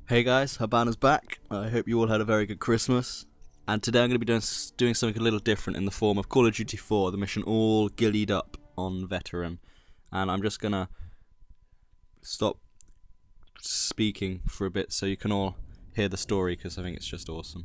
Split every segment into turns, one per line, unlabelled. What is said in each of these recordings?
Hey guys, Habana's back. I hope you all had a very good Christmas. And today I'm going to be doing something a little different in the form of Call of Duty 4, the mission all Ghillied up on Veteran. And I'm just going to stop speaking for a bit so you can all hear the story, because I think it's just awesome.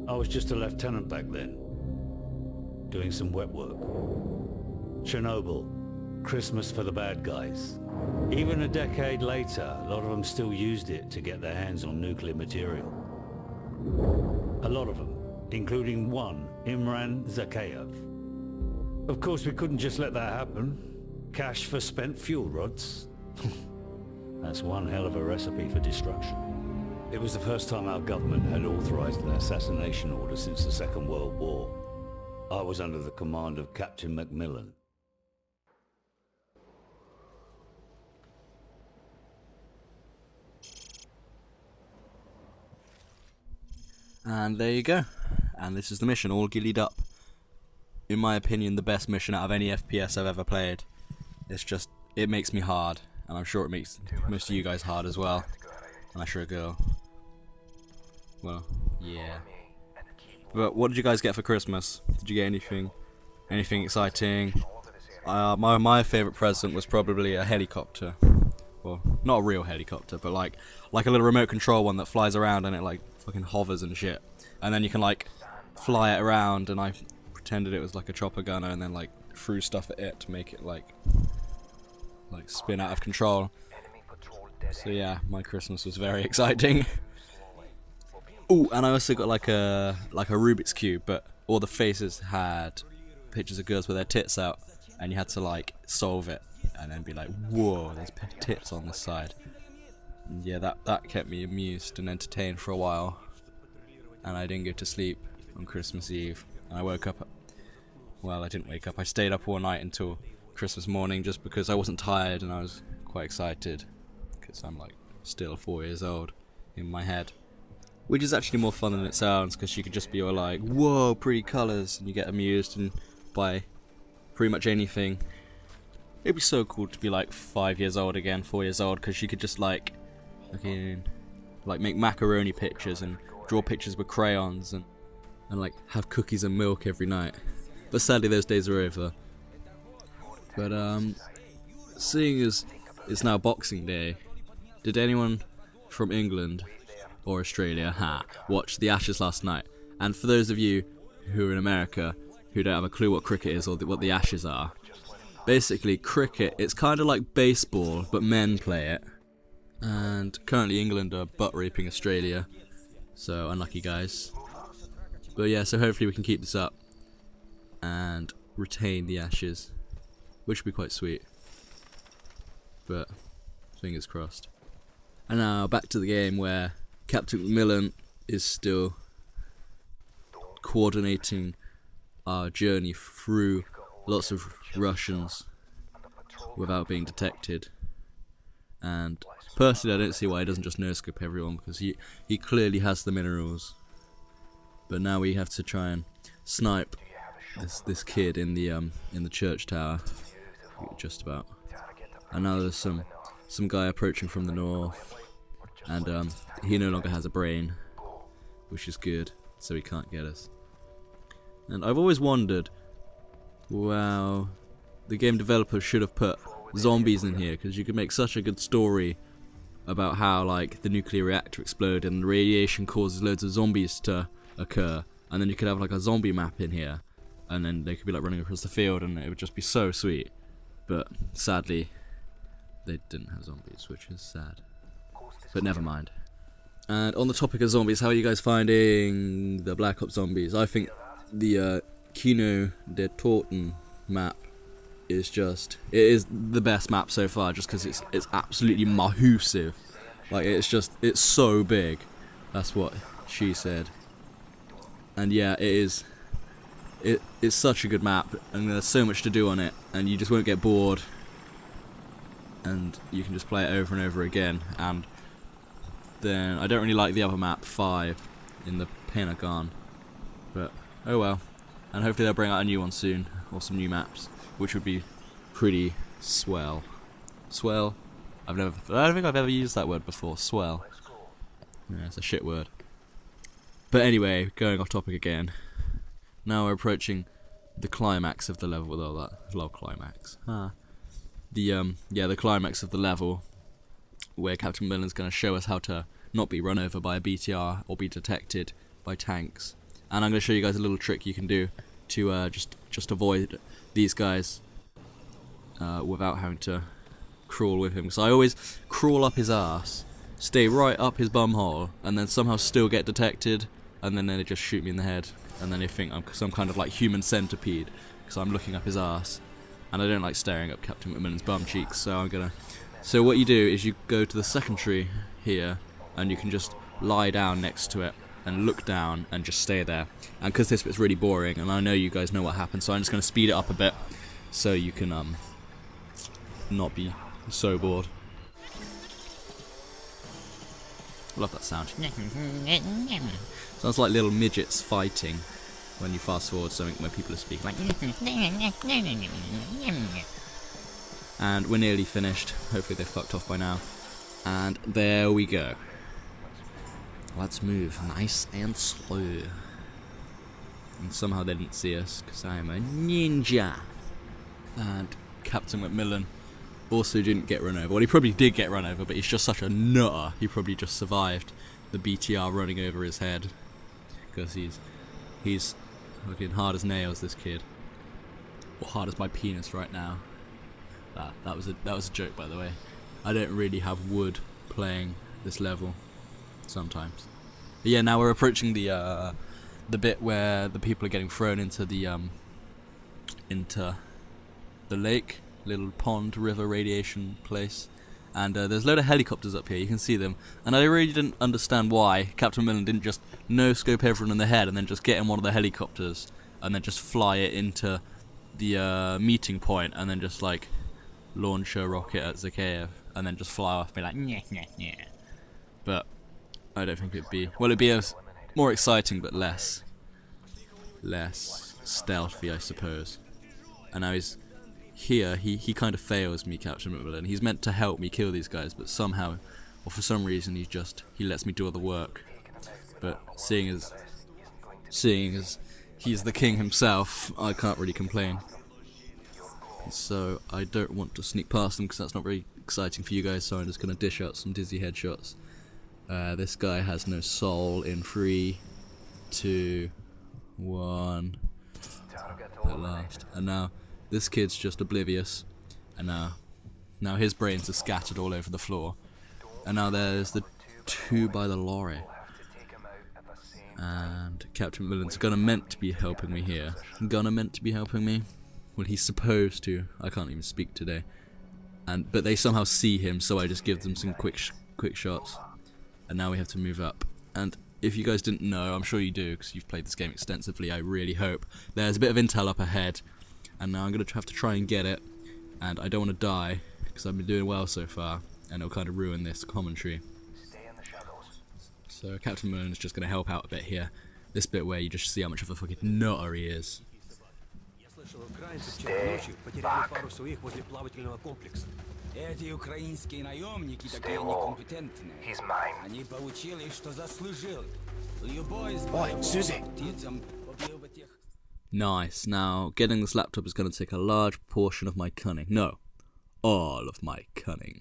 I was just a lieutenant back then, doing some wet work. Chernobyl, Christmas for the bad guys. Even a decade later, a lot of them still used it to get their hands on nuclear material. A lot of them, including one, Imran Zakhaev. Of course, we couldn't just let that happen. Cash for spent fuel rods. That's one hell of a recipe for destruction. It was the first time our government had authorized an assassination order since the Second World War. I was under the command of Captain Macmillan.
And there you go. And this is the mission, all Ghillied up. In my opinion, the best mission out of any FPS I've ever played. It makes me hard. And I'm sure it makes most of you guys hard as well. And I sure go. Well, yeah. But what did you guys get for Christmas? Did you get anything exciting? My favourite present was probably a helicopter. Well, not a real helicopter, but like a little remote control one that flies around and it like fucking hovers and shit. And then you can like fly it around, and I pretended it was like a chopper gunner and then like threw stuff at it to make it like spin out of control. So yeah, my Christmas was very exciting. Ooh, and I also got like a Rubik's Cube, but all the faces had pictures of girls with their tits out, and you had to like solve it and then be like, whoa, there's tits on this side. And yeah, that kept me amused and entertained for a while. And I didn't go to sleep on Christmas Eve. And I woke up, well, I didn't wake up, I stayed up all night until Christmas morning just because I wasn't tired and I was quite excited, because I'm like still 4 years old in my head. Which is actually more fun than it sounds, because you could just be all like, whoa, pretty colours, and you get amused and by pretty much anything. It'd be so cool to be like 5 years old again, 4 years old, because you could just like make macaroni pictures and draw pictures with crayons and like have cookies and milk every night. But sadly those days are over. But seeing as it's now Boxing Day, did anyone from England or Australia watch the Ashes last night? And for those of you who are in America who don't have a clue what cricket is or what the Ashes are, basically cricket, it's kind of like baseball but men play it. And currently England are butt raping Australia, so unlucky guys. But yeah, so hopefully we can keep this up and retain the Ashes, which would be quite sweet, but fingers crossed. And now back to the game, where Captain Macmillan is still coordinating our journey through lots of Russians without being detected. And personally, I don't see why he doesn't just no-scope everyone, because he clearly has the minerals. But now we have to try and snipe this kid in the church tower, just about. And now there's some guy approaching from the north. And he no longer has a brain, which is good, so he can't get us. And I've always wondered, wow, the game developers should have put zombies in here, because you could make such a good story about how like the nuclear reactor exploded and the radiation causes loads of zombies to occur, and then you could have like a zombie map in here, and then they could be like running across the field, and it would just be so sweet. But sadly, they didn't have zombies, which is sad. But never mind. And on the topic of zombies, how are you guys finding the Black Ops zombies? I think the Kino de Torten map is it is the best map so far, just because it's absolutely massive. Like it's so big. That's what she said. And yeah, it's such a good map, and there's so much to do on it, and you just won't get bored. And you can just play it over and over again, and then I don't really like the other map, 5, in the Pentagon. But, oh well. And hopefully they'll bring out a new one soon, or some new maps, which would be pretty swell. Swell? I don't think I've ever used that word before, swell. Yeah, it's a shit word. But anyway, going off topic again. Now we're approaching the climax of the level with all that. Lol, climax. The climax of the level, where Captain Millen's going to show us how to not be run over by a BTR or be detected by tanks. And I'm going to show you guys a little trick you can do to just avoid these guys without having to crawl with him. So I always crawl up his ass, stay right up his bum hole, and then somehow still get detected, and then they just shoot me in the head, and then they think I'm some kind of like human centipede because I'm looking up his ass, and I don't like staring up Captain McMillan's bum cheeks. So what you do is you go to the second tree here, and you can just lie down next to it and look down and just stay there. And because this bit's really boring, and I know you guys know what happens, so I'm just going to speed it up a bit so you can not be so bored. Love that sound. Sounds like little midgets fighting when you fast forward something where people are speaking like. And we're nearly finished. Hopefully they fucked off by now. And there we go. Let's move nice and slow. And somehow they didn't see us because I am a ninja. And Captain McMillan also didn't get run over. Well, he probably did get run over, but he's just such a nutter. He probably just survived the BTR running over his head because he's fucking hard as nails. This kid, or hard as my penis right now. That was a joke, by the way. I don't really have wood playing this level sometimes. But yeah, now we're approaching the bit where the people are getting thrown into the lake, little pond, river, radiation place. And there's a load of helicopters up here, you can see them. And I really didn't understand why Captain Millen didn't just no-scope everyone in the head and then just get in one of the helicopters and then just fly it into the meeting point and then just like launch a rocket at Zakhaev and then just fly off and be like, nyeh, nyeh, nyeh. But I don't think it'd be... Well, it'd be more exciting but less stealthy, I suppose. And now he's... Here, he kind of fails me, Captain McMillan. He's meant to help me kill these guys, but somehow, or for some reason, he lets me do all the work. But seeing as he's the king himself, I can't really complain. So I don't want to sneak past them because that's not very exciting for you guys. So I'm just gonna dish out some dizzy headshots. This guy has no soul in 3, 2, 1. At last, and now. This kid's just oblivious, and now his brains are scattered all over the floor. And now there's the 2 by the lorry. And Captain Millen's meant to be helping me here. Meant to be helping me? Well, he's supposed to. I can't even speak today. But they somehow see him, so I just give them some quick shots. And now we have to move up. And if you guys didn't know, I'm sure you do, because you've played this game extensively, I really hope. There's a bit of intel up ahead. And now I'm going to have to try and get it, and I don't want to die, because I've been doing well so far, and it'll kind of ruin this commentary. So Captain Moon is just going to help out a bit here, this bit where you just see how much of a fucking nutter he is.
Эти украинские наемники такие некомпетентные. Они получили, что заслужили. Любой из боевых птицам побил бы тех.
Nice. Now, getting this laptop is going to take a large portion of my cunning. No, all of my cunning.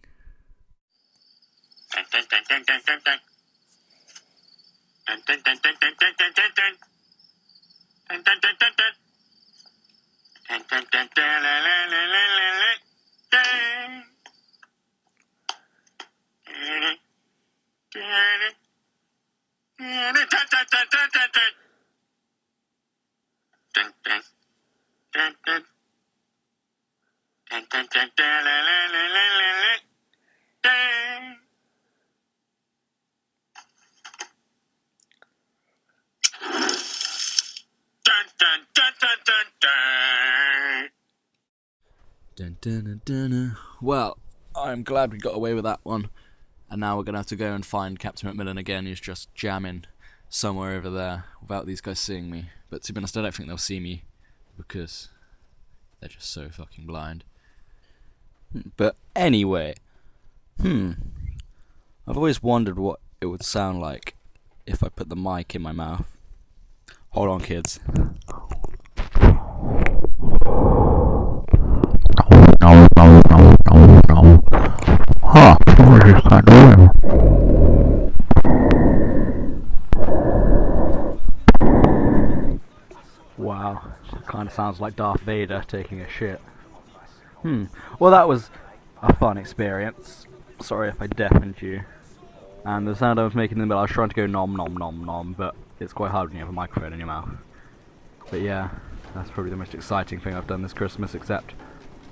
Well, I'm glad we got away with that one. And now we're going to have to go and find Captain Macmillan again, who's just jamming somewhere over there without these guys seeing me. But to be honest, I don't think they'll see me because they're just so fucking blind. But anyway, I've always wondered what it would sound like if I put the mic in my mouth. Hold on, kids. Huh, what is that doing? Wow, it kind of sounds like Darth Vader taking a shit. Well, that was a fun experience. Sorry if I deafened you. And the sound I was making in the middle, I was trying to go nom nom nom nom, but it's quite hard when you have a microphone in your mouth. But yeah, that's probably the most exciting thing I've done this Christmas, except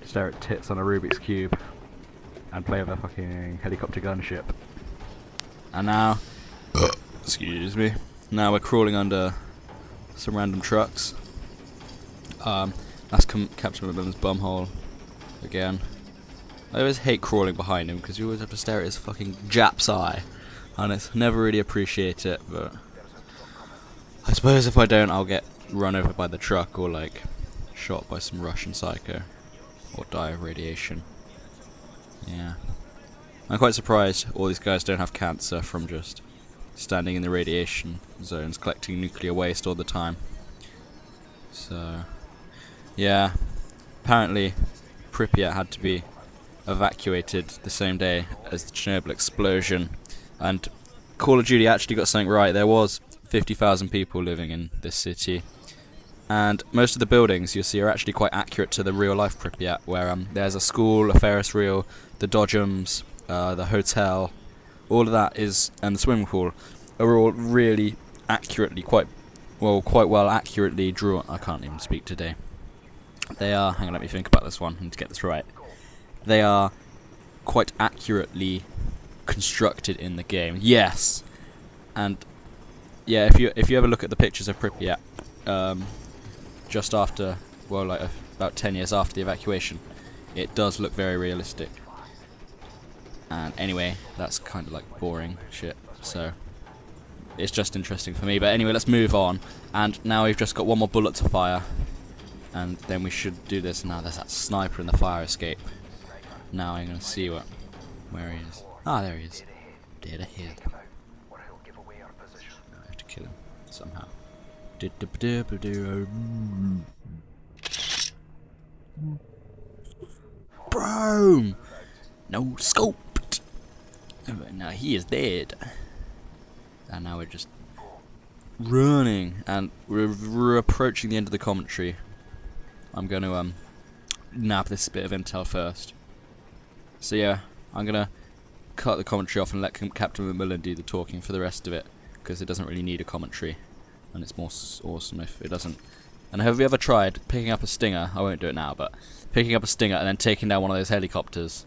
stare at tits on a Rubik's Cube and play with a fucking helicopter gunship. And now, excuse me, now we're crawling under some random trucks. That's Captain Macmillan's bumhole again. I always hate crawling behind him because you always have to stare at his fucking Jap's eye, and it's never really appreciate it. But I suppose if I don't, I'll get run over by the truck or like shot by some Russian psycho or die of radiation. Yeah, I'm quite surprised all these guys don't have cancer from just standing in the radiation zones collecting nuclear waste all the time. So yeah, apparently Pripyat had to be evacuated the same day as the Chernobyl explosion, and Call of Duty actually got something right. There was 50,000 people living in this city, and most of the buildings you'll see are actually quite accurate to the real life Pripyat, where there's a school, a Ferris wheel, the Dodgems, the hotel, all of that is, and the swimming pool are all really accurately, quite well accurately drawn. I can't even speak today. They are, hang on, let me think about this one, I need to get this right. They are quite accurately constructed in the game. Yes! And yeah, if you ever look at the pictures of Pripyat, just after, well, like about 10 years after the evacuation, it does look very realistic. And anyway, that's kind of like boring shit, so it's just interesting for me. But anyway, let's move on. And now we've just got one more bullet to fire, and then we should do this. Now there's that sniper in the fire escape. Now I'm gonna see where he is. Ah, there he is. Dead ahead. Now I have to kill him somehow. Boom! No scoped. Now he is dead. And now we're just running, and we're approaching the end of the commentary. I'm going to nab this bit of intel first. So yeah, I'm going to cut the commentary off and let Captain Macmillan do the talking for the rest of it, because it doesn't really need a commentary, and it's more awesome if it doesn't. And have you ever tried picking up a Stinger? I won't do it now, but picking up a Stinger and then taking down one of those helicopters?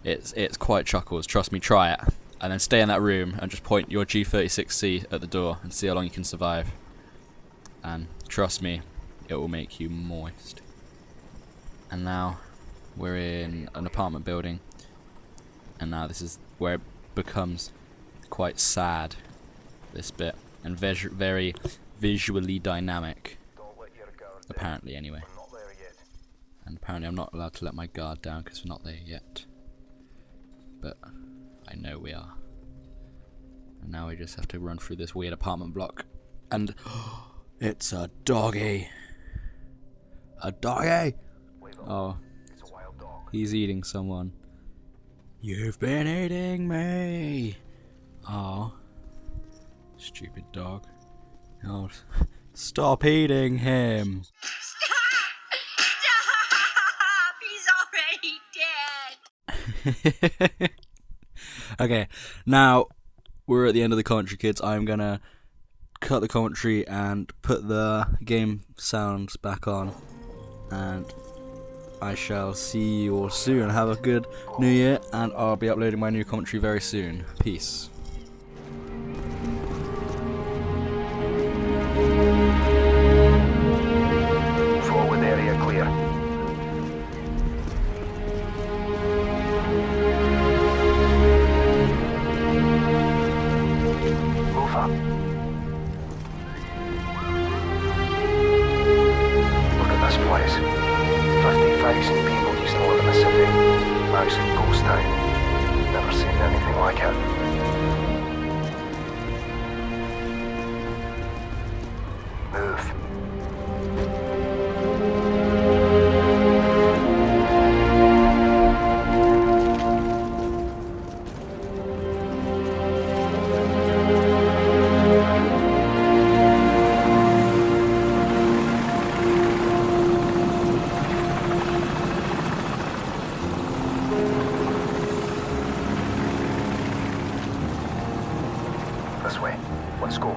It's quite chuckles. Trust me, try it. And then stay in that room and just point your G36C at the door and see how long you can survive. And trust me, it will make you moist. And now we're in an apartment building, and now this is where it becomes quite sad, this bit, and very visually dynamic. Apparently, anyway. And apparently I'm not allowed to let my guard down because we're not there yet. But I know we are. And now we just have to run through this weird apartment block. And it's a doggy. A doggy! Oh, he's eating someone. You've been eating me! Oh, stupid dog. Oh, stop eating him! Okay, now we're at the end of the commentary, kids. I'm gonna cut the commentary and put the game sounds back on, and I shall see you all soon. Have a good New Year, and I'll be uploading my new commentary very soon. Peace.
Forward area clear. far. Look at this place. 50,000 people used to live in the city. Now it's a ghost town. Never seen anything like it. Move. This way. Let's go.